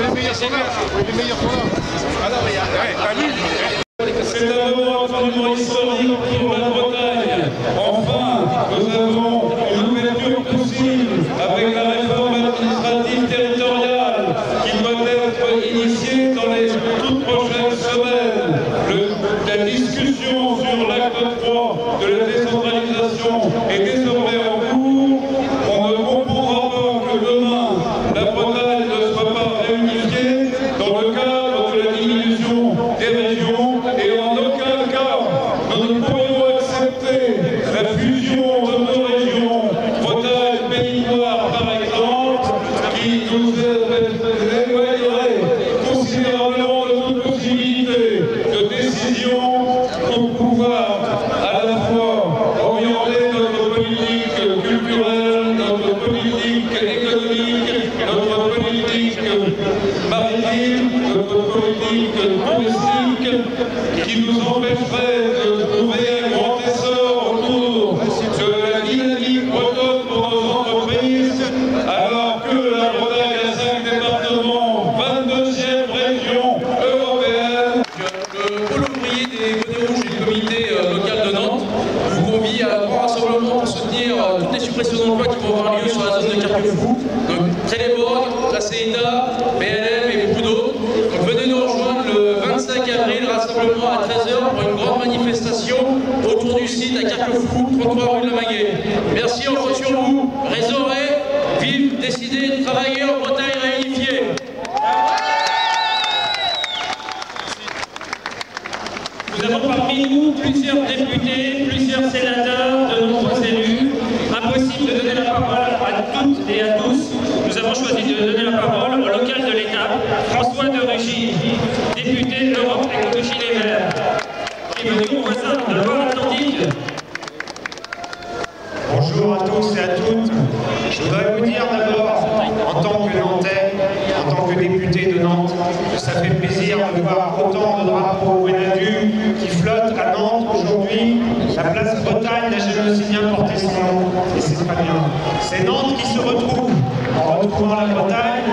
les meilleurs sont là. Oui, les meilleurs sont là. Alors, c'est un moment absolument historique pour la Bretagne. Enfin, nous avons une ouverture possible avec la réforme administrative territoriale qui doit être initiée dans les toutes prochaines semaines. La discussion sur l'acte 3 de la décentralisation est désormais en cours. On ne comprendra pas que demain, la Bretagne ne soit pas réunifiée dans le cadre de la diminution des régions et en aucun cas nous ne pourrions accepter la fusion de deux régions, Bretagne, Pays Noir par exemple, qui nous éloignerait considérablement de toute possibilité de décision pour pouvoir à la fois orienter notre politique culturelle, notre politique économique, notre politique maritime, notre politique touristique, qui nous empêcherait de trouver un grand essor autour de la dynamique bretonne pour nos entreprises, alors que la Bretagne a 5 départements, 22e région européenne. Le pôle ouvrier des bonnets rouges et du comité local de Nantes vous convie à un grand rassemblement pour soutenir toutes les suppressions d'emplois qui vont avoir lieu sur la zone de Carquefou. Donc Trelleborg, la CETA, BLM et beaucoup d'autres. Donc venez nous rejoindre le 25 avril, rassemblement à 13h pour une grande manifestation autour du site à Carquefou, 33 rue de la Maguet. Merci, on compte sur vous. Résorez, vive, décidez de travailler en Bretagne réunifiée. Nous avons parmi nous plusieurs députés, plusieurs sénateurs, de nombreux élus. Impossible de donner la parole à toutes et à tous. Nous avons choisi de donner la parole au local de l'État, François de Rugy, député Europe Écologie Les Verts, qui est venu voisin de Loire-Atlantique. Bonjour à tous et à toutes. Je voudrais vous dire d'abord, en tant que Nantais, en tant que député de Nantes, que ça fait plaisir de voir autant de drapeaux Grenadiers qui flottent à Nantes aujourd'hui. La place Bretagne n'a jamais aussi bien porté son nom, et c'est très bien. C'est Nantes qui se retrouve en retrouvant la Bretagne,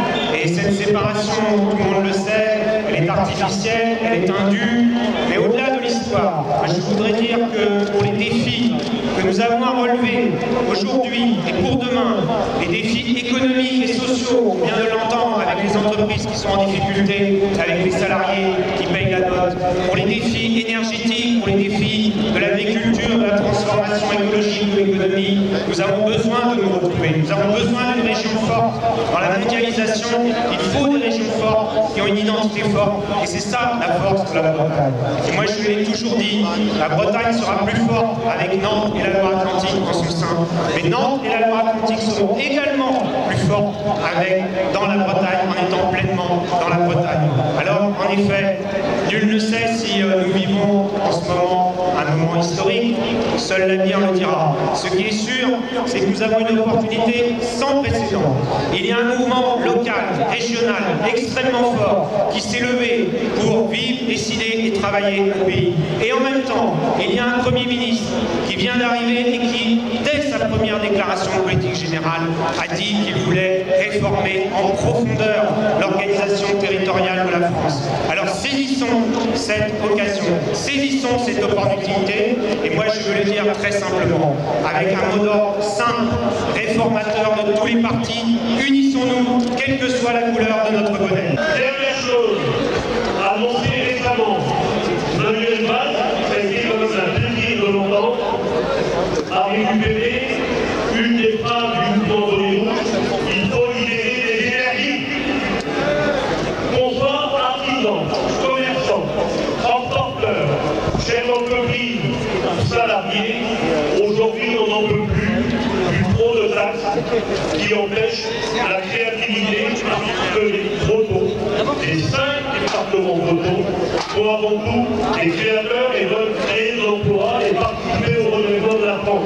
et cette séparation, tout le monde le sait, elle est artificielle, elle est indue, mais au-delà de l'histoire, je voudrais dire que pour les défis que nous avons à relever aujourd'hui et pour demain, les défis économiques et sociaux, on vient de l'entendre avec les entreprises qui sont en difficulté, avec les salariés qui payent la note, pour les défis énergétiques, pour les défis de l'agriculture, de la transformation écologique de l'économie, nous avons besoin de nous retrouver. Nous avons besoin d'une région forte. Dans la mondialisation, il faut des régions fortes qui ont une identité forte, et c'est ça la force de la Bretagne. Et moi je l'ai toujours dit, la Bretagne sera plus forte avec Nantes et la Loire-Atlantique en son sein. Mais Nantes et la Loire-Atlantique seront également plus fortes dans la Bretagne, en étant pleinement dans la Bretagne. Alors, en effet, nul ne sait si nous vivons en ce moment un moment historique, seul l'avenir le dira. Ce qui est sûr, c'est que nous avons une opportunité sans précédent. Il y a un mouvement local, régional, extrêmement fort, qui s'est levé pour vivre, décider et travailler au pays. Et en même temps, il y a un Premier ministre qui vient d'arriver et qui, dès sa première déclaration de politique générale, a dit qu'il voulait réformer en profondeur l'organisation territoriale de la France. Alors saisissons cette occasion, saisissons cette opportunité, et moi je veux le dire très simplement, avec un mot d'ordre simple, réformateur de tous les partis, unissons-nous, quelle que soit la couleur de notre bonnet. Dernière chose, annoncée récemment, Manuel Valls, qui a été comme un plaisir de longtemps, a récupéré une des phrases du mouvement Bonnet Rouge, il faut libérer les énergies. Qu'on soit artisan, commerçant, transporteur, chef d'entreprise ou salarié, aujourd'hui on n'en peut plus du trop de taxes qui empêchent la créativité, parce que les bretons, les 5 départements bretons, sont avant tout des créateurs et veulent créer de l'emploi et participer au renouvellement de la France.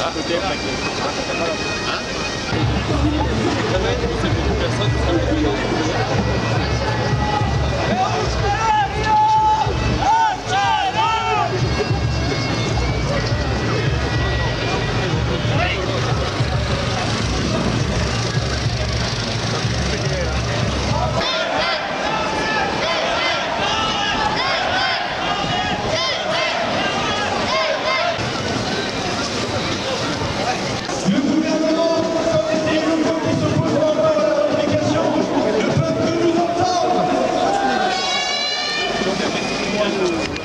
Le peuple nous entend.